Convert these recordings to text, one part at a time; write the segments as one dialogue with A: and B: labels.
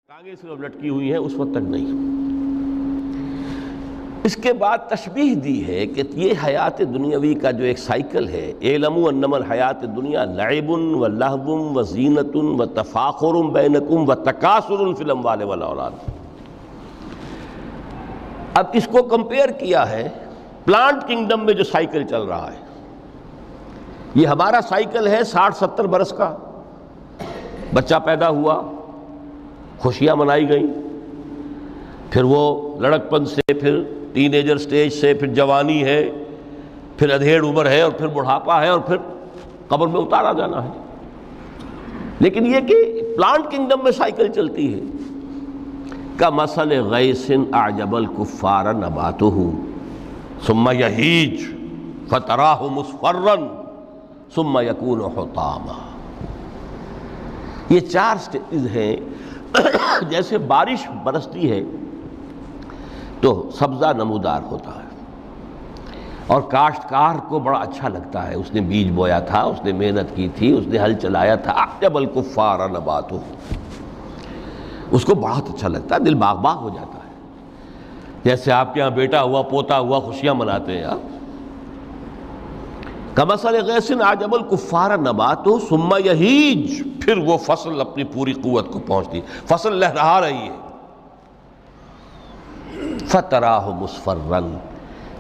A: ٹانگیں صرف لٹکی ہوئی ہیں، اس وقت تک نہیں۔ اس کے بعد تشبیہ دی ہے کہ یہ حیات دنیاوی کا جو ایک سائیکل ہے، اعلموا انما الحیات الدنیا لعب و لہو و زینت و تفاخر بینکم و تکاثر فی الاموال والاولاد۔ اب اس کو کمپیئر کیا ہے پلانٹ کنگڈم میں جو سائیکل چل رہا ہے۔ یہ ہمارا سائیکل ہے 60-70 برس کا، بچہ پیدا ہوا، خوشیاں منائی گئیں، پھر وہ لڑکپن سے، پھر ٹین ایجر سٹیج سے، پھر جوانی ہے، پھر ادھیڑ عمر ہے، اور پھر بڑھاپا ہے، اور پھر قبر میں اتارا جانا ہے۔ لیکن یہ کہ پلانٹ کنگڈم میں سائیکل چلتی ہے۔ کمثل غیث اعجب الکفار نباتہ ثم یہیج فتراہ مصفرا ثم یکون حطاما۔ یہ 4 سٹیجز ہیں۔ جیسے بارش برستی ہے تو سبزہ نمودار ہوتا ہے، اور کاشتکار کو بڑا اچھا لگتا ہے، اس نے بیج بویا تھا، اس نے محنت کی تھی، اس نے ہل چلایا تھا۔ اعجب الکفار نباتہ، اس کو بہت اچھا لگتا ہے، دل باغ باغ ہو جاتا ہے۔ جیسے آپ کے ہاں بیٹا ہوا، پوتا ہوا، خوشیاں مناتے ہیں آپ۔ کمثل غیث اعجب الکفار نباتہ ثم یہیج، پھر وہ فصل اپنی پوری قوت کو پہنچتی، فصل لہرا رہی ہے۔ فتراہ مصفرا،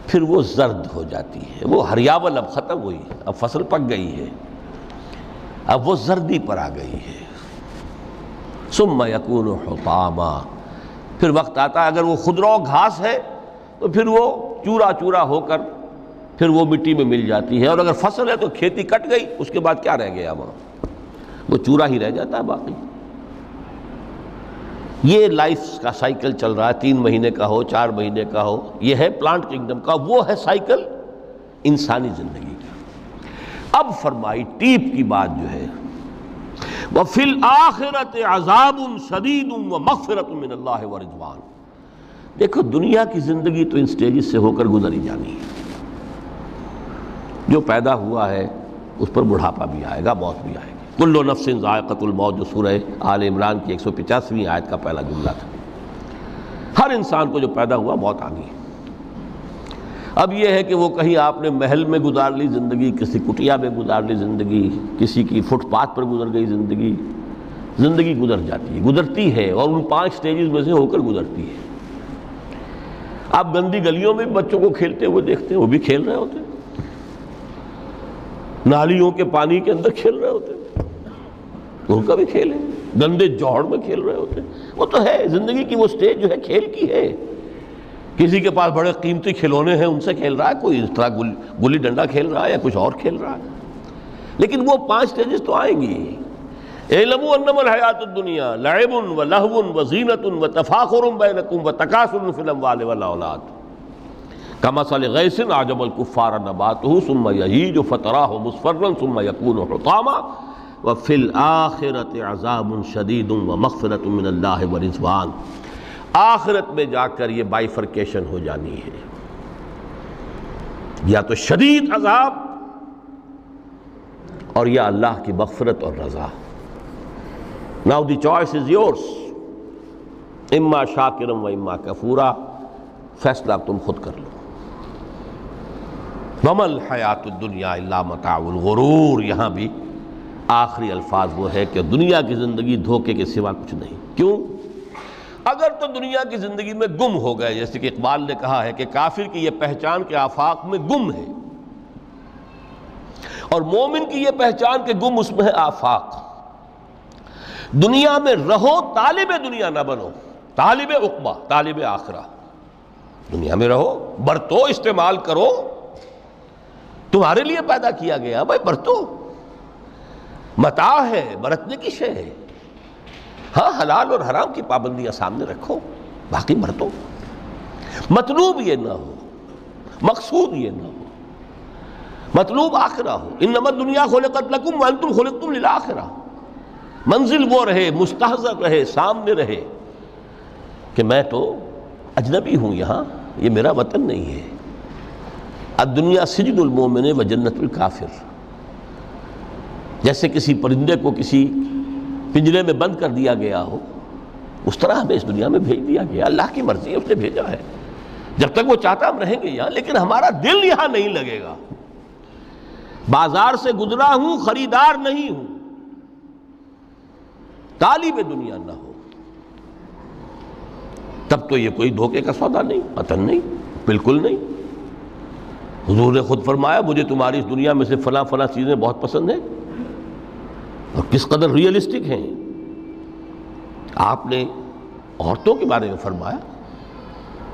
A: پھر وہ زرد ہو جاتی ہے، وہ ہریاول اب ختم ہوئی، اب فصل پک گئی ہے، اب وہ زردی پر آ گئی ہے۔ ثم یکون حطاما، پھر وقت آتا ہے، اگر وہ خضرو گھاس ہے تو پھر وہ چورا چورا ہو کر پھر وہ مٹی میں مل جاتی ہے، اور اگر فصل ہے تو کھیتی کٹ گئی، اس کے بعد کیا رہ گیا وہاں؟ وہ چورا ہی رہ جاتا ہے باقی۔ یہ لائف کا سائیکل چل رہا ہے، 3 مہینے کا ہو، 4 مہینے کا ہو، یہ ہے پلانٹ کنگڈم کا، وہ ہے سائیکل انسانی زندگی کا۔ اب فرمائی ٹیپ کی بات جو ہے، وَفِي الْآخِرَةِ عَذَابٌ شَدِيدٌ وَمَغْفِرَةٌ مِّنَ اللَّهِ وَرِضْوَانٌ۔ دیکھو دنیا کی زندگی تو ان سٹیجز سے ہو کر گزری جانی ہے۔ جو پیدا ہوا ہے اس پر بڑھاپا بھی آئے گا، موت بھی آئے گی۔ کل نفس ذائقۃ الموت، جو سورہ آل عمران کی 185ویں آیت کا پہلا جملہ تھا۔ ہر انسان کو جو پیدا ہوا موت آنی ہے۔ اب یہ ہے کہ وہ کہیں آپ نے محل میں گزار لی زندگی، کسی کٹیا میں گزار لی زندگی، کسی کی فٹ پاتھ پر گزر گئی زندگی۔ زندگی گزر جاتی ہے، گزرتی ہے، اور ان 5 سٹیجز میں سے ہو کر گزرتی ہے۔ آپ گندی گلیوں میں بچوں کو کھیلتے ہوئے دیکھتے ہیں، وہ بھی کھیل رہے ہوتے ہیں، نالیوں کے پانی کے اندر کھیل رہے ہوتے ہیں، ان کا بھی کھیل ہے، گندے جوہڑ میں کھیل رہے ہوتے ہیں۔ وہ تو ہے زندگی کی وہ سٹیج جو ہے کھیل کی ہے۔ کسی کے پاس بڑے قیمتی کھلونے ہیں، ان سے کھیل رہا ہے، کوئی اس طرح گلی ڈنڈا کھیل رہا ہے یا کچھ اور کھیل رہا ہے۔ لیکن وہ 5 سٹیجز تو آئیں گی۔ اعلموا انما الحیات الدنیا لعب و لہو و زینت و تفاخر بینکم و تکاثر فی الاموال والاولاد۔ کمثل غیث اعجب الکفار نباتہ ثم یہیج فتراہ مصفرا ثم یکون حطاما وفی الآخرۃ عذاب شدید ومغفرۃ من اللہ ورضوان۔ آخرت میں جا کر یہ بائیفرکیشن ہو جانی ہے، یا تو شدید عذاب اور یا اللہ کی مغفرت اور رضا۔ Now the choice is yours، اما شاکرا و اما کفورا، فیصلہ تم خود کر لو۔ وما الحیات الدنیا الا متاع الغرور، یہاں بھی آخری الفاظ وہ ہے کہ دنیا کی زندگی دھوکے کے سوا کچھ نہیں۔ کیوں؟ اگر تو دنیا کی زندگی میں گم ہو گئے، جیسے کہ اقبال نے کہا ہے کہ کافر کی یہ پہچان کے آفاق میں گم ہے، اور مومن کی یہ پہچان کہ گم اس میں ہے آفاق۔ دنیا میں رہو، طالب دنیا نہ بنو، طالب عقبہ، طالب آخرہ۔ دنیا میں رہو، برتو، استعمال کرو، تمہارے لیے پیدا کیا گیا، بھائی برتو، متاع ہے، برتنے کی شے ہے۔ ہاں حلال اور حرام کی پابندیاں سامنے رکھو، باقی برتو۔ مطلوب یہ نہ ہو، مقصود یہ نہ ہو، مطلوب آخرہ ہو۔ انما الدنیا خلقت لکم وانتم خلقتم للآخرہ۔ منزل وہ رہے، مستحضر رہے، سامنے رہے کہ میں تو اجنبی ہوں، یہاں یہ میرا وطن نہیں ہے۔ الدنیا سجن المومن و جنت الکافر۔ جیسے کسی پرندے کو کسی پنجرے میں بند کر دیا گیا ہو، اس طرح ہمیں اس دنیا میں بھیج دیا گیا، اللہ کی مرضی ہے، اس نے بھیجا ہے۔ جب تک وہ چاہتا ہم رہیں گے یہاں، لیکن ہمارا دل یہاں نہیں لگے گا۔ بازار سے گزرا ہوں، خریدار نہیں ہوں، طالب دنیا نہ ہو، تب تو یہ کوئی دھوکے کا سودا نہیں، قطعاً نہیں، بالکل نہیں۔ حضور نے خود فرمایا مجھے تمہاری اس دنیا میں سے فلاں فلاں چیزیں بہت پسند ہیں، اور کس قدر ریئلسٹک ہیں۔ آپ نے عورتوں کے بارے میں فرمایا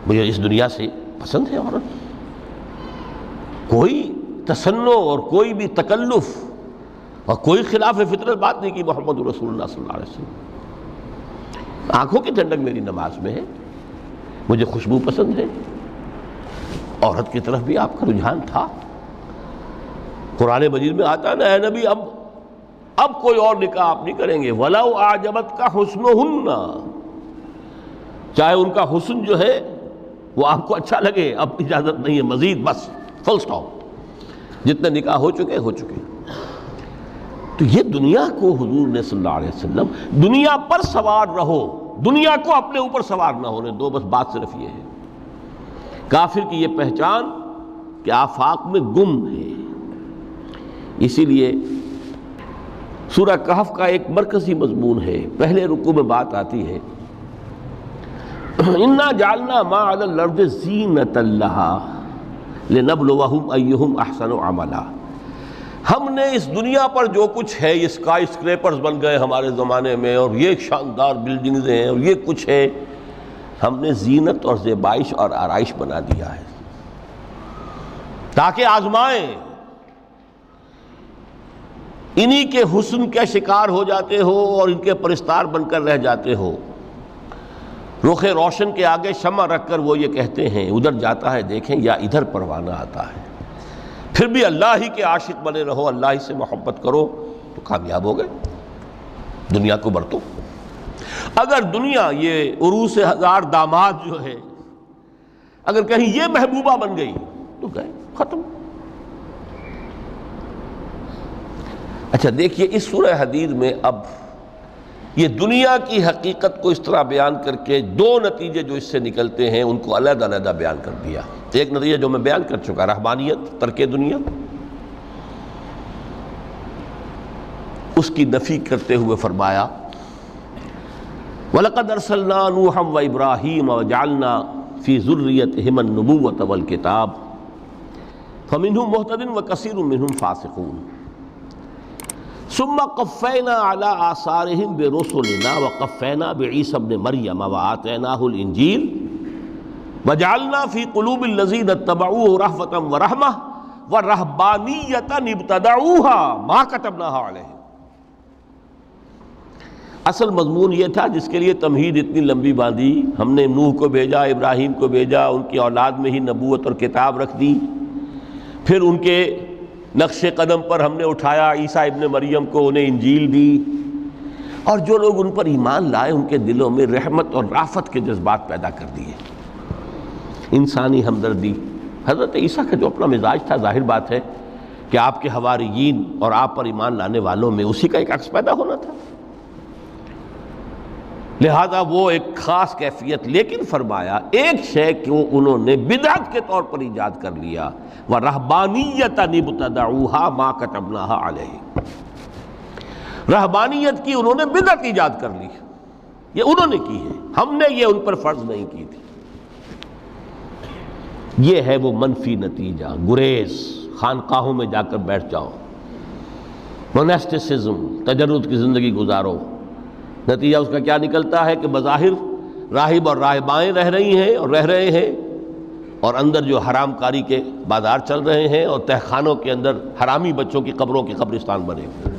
A: مجھے اس دنیا سے پسند ہے عورت، کوئی تصنع اور کوئی بھی تکلف اور کوئی خلاف فطرت بات نہیں کی محمد رسول اللہ صلی اللہ علیہ وسلم۔ آنکھوں کی ٹھنڈک میری نماز میں ہے، مجھے خوشبو پسند ہے، عورت کی طرف بھی آپ کا رجحان تھا۔ قرآن مجید میں آتا ہے نا، اے نبی اب کوئی اور نکاح آپ نہیں کریں گے، وَلَوْ أَعْجَبَتْكَ حُسْنُهُنَّ، چاہے ان کا حسن جو ہے وہ آپ کو اچھا لگے، اب اجازت نہیں ہے مزید، بس فل سٹاپ، جتنے نکاح ہو چکے ہو چکے۔ تو یہ دنیا کو حضور نے صلی اللہ علیہ وسلم دنیا پر سوار رہو، دنیا کو اپنے اوپر سوار نہ ہونے دو، بس بات صرف یہ ہے۔ کافر کی یہ پہچان کہ آفاق میں گم ہے۔ اسی لیے سورہ کہف کا ایک مرکزی مضمون ہے، پہلے رکوع میں بات آتی ہے اِنَّا جَعَلْنَا مَا عَلَى الْأَرْضِ زِینَةً لَهَا لِنَبْلُوَهُمْ أَيُّهُمْ أَحْسَنُ عَمَلًا۔ ہم نے اس دنیا پر جو کچھ ہے، یہ اسکائی اسکریپرز بن گئے ہمارے زمانے میں، اور یہ شاندار بلڈنگز ہیں، اور یہ کچھ ہے، ہم نے زینت اور زیبائش اور آرائش بنا دیا ہے تاکہ آزمائیں۔ انہی کے حسن کے شکار ہو جاتے ہو اور ان کے پرستار بن کر رہ جاتے ہو۔ رخ روشن کے آگے شمع رکھ کر وہ یہ کہتے ہیں ادھر جاتا ہے دیکھیں یا ادھر پروانہ آتا ہے، پھر بھی اللہ ہی کے عاشق بنے رہو، اللہ ہی سے محبت کرو تو کامیاب ہو گئے۔ دنیا کو برتو، اگر دنیا یہ عروس ہزار داماد جو ہے، اگر کہیں یہ محبوبہ بن گئی تو گئے، ختم۔ اچھا دیکھیے اس سورہ حدید میں اب یہ دنیا کی حقیقت کو اس طرح بیان کر کے دو نتیجے جو اس سے نکلتے ہیں ان کو علیحدہ علیحدہ بیان کر دیا۔ ایک نتیجہ جو میں بیان کر چکا، رہبانیت، ترک دنیا، اس کی نفی کرتے ہوئے فرمایا وَلَقَدْ أَرْسَلْنَا نُوحًا وَإِبْرَاهِيمَ وَجَعَلْنَا فِي ذُرِّيَّتِهِمَا النُّبُوَّةَ وَالْكِتَابَ فَمِنْهُمْ مُهْتَدٍ وَكَثِيرٌ مِّنْهُمْ فَاسِقُونَ ثُمَّ قَفَّيْنَا عَلَىٰ آثَارِهِمْ بِرُسُلِنَا وَقَفَّيْنَا بِعِيسَى ابْنِ مَرْيَمَ وَآتَيْنَاهُ الْإِنجِيلَ وَجَعَلْنَا فِي قُلُوبِ الَّذِينَ اتَّبَعُوهُ رَأْفَةً وَرَحْمَةً وَرَهْبَانِيَّةً ابْتَدَعُوهَا مَا كَتَبْنَاهَا عَلَيْهِمْ۔ اصل مضمون یہ تھا جس کے لیے تمہید اتنی لمبی باندھی، ہم نے نوح کو بھیجا، ابراہیم کو بھیجا، ان کی اولاد میں ہی نبوت اور کتاب رکھ دی، پھر ان کے نقش قدم پر ہم نے اٹھایا عیسیٰ ابن مریم کو، انہیں انجیل دی، اور جو لوگ ان پر ایمان لائے ان کے دلوں میں رحمت اور رافت کے جذبات پیدا کر دیے، انسانی ہمدردی۔ حضرت عیسیٰ کا جو اپنا مزاج تھا، ظاہر بات ہے کہ آپ کے حواریین اور آپ پر ایمان لانے والوں میں اسی کا ایک عکس پیدا ہونا تھا، لہذا وہ ایک خاص کیفیت، لیکن فرمایا ایک شے کو انہوں نے بدعت کے طور پر ایجاد کر لیا، وَرَهْبَانِيَّةً ابْتَدَعُوهَا مَا كَتَبْنَاهَا عَلَيْهِمْ۔ رہبانیت کی انہوں نے بدعت ایجاد کر لی، یہ انہوں نے کی ہے، ہم نے یہ ان پر فرض نہیں کی تھی۔ یہ ہے وہ منفی نتیجہ، گریز، خانقاہوں میں جا کر بیٹھ جاؤ، موناسٹسزم، تجرد کی زندگی گزارو۔ نتیجہ اس کا کیا نکلتا ہے کہ بظاہر راہب اور راہبائیں رہ رہی ہیں اور رہ رہے ہیں، اور اندر جو حرام کاری کے بازار چل رہے ہیں، اور تہخانوں کے اندر حرامی بچوں کی قبروں کے قبرستان بنے ہوئے۔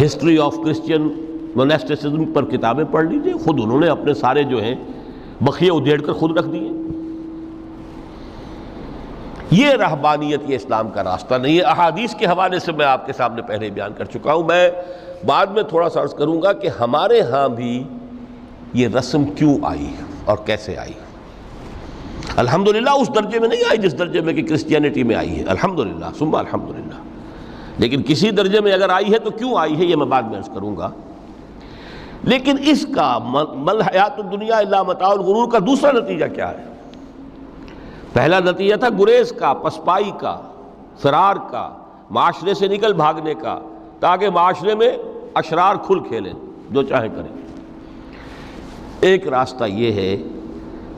A: ہسٹری آف کرسچین موناسٹسزم پر کتابیں پڑھ لیجئے، خود انہوں نے اپنے سارے جو ہیں بخیے ادھیڑ کر خود رکھ دیے۔ یہ رہبانیت، یہ اسلام کا راستہ نہیں ہے۔ احادیث کے حوالے سے میں آپ کے سامنے پہلے بیان کر چکا ہوں، میں بعد میں تھوڑا سا عرض کروں گا کہ ہمارے ہاں بھی یہ رسم کیوں آئی اور کیسے آئی۔ الحمدللہ اس درجے میں نہیں آئی جس درجے میں کہ کرسچینٹی میں آئی ہے، الحمدللہ ثم الحمدللہ، لیکن کسی درجے میں اگر آئی ہے تو کیوں آئی ہے یہ میں بعد میں عرض کروں گا۔ لیکن اس کا مل حیات الدنیا الا متاع الغرور کا دوسرا نتیجہ کیا ہے؟ پہلا نتیجہ تھا گریز کا، پسپائی کا، فرار کا، معاشرے سے نکل بھاگنے کا، تاکہ معاشرے میں اشرار کھل کھیلیں، جو چاہیں کریں۔ ایک راستہ یہ ہے،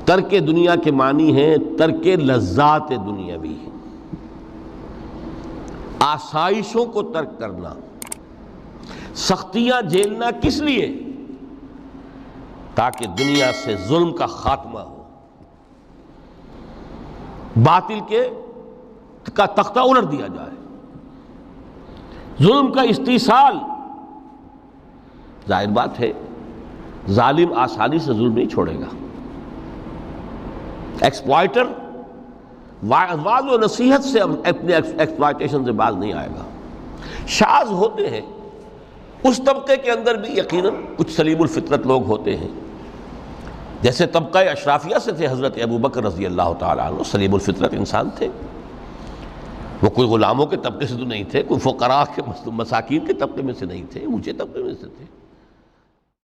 A: ترک دنیا کے معنی ہیں ترک لذات دنیاوی، آسائشوں کو ترک کرنا، سختیاں جھیلنا، کس لیے؟ تاکہ دنیا سے ظلم کا خاتمہ ہو، باطل کا تختہ الٹ دیا جائے، ظلم کا استیصال۔ ظاہر بات ہے ظالم آسانی سے ظلم نہیں چھوڑے گا، ایکسپلائٹر وعظ و نصیحت سے اپنے ایکسپلائٹیشن سے باز نہیں آئے گا۔ شاذ ہوتے ہیں اس طبقے کے اندر بھی یقیناً کچھ سلیم الفطرت لوگ ہوتے ہیں، جیسے طبقہ اشرافیہ سے تھے حضرت ابو بکر رضی اللہ تعالیٰ عنہ، سلیم الفطرت انسان تھے، وہ کوئی غلاموں کے طبقے سے تو نہیں تھے، کوئی فقراء کے مساکین کے طبقے میں سے نہیں تھے، اونچے طبقے میں سے تھے۔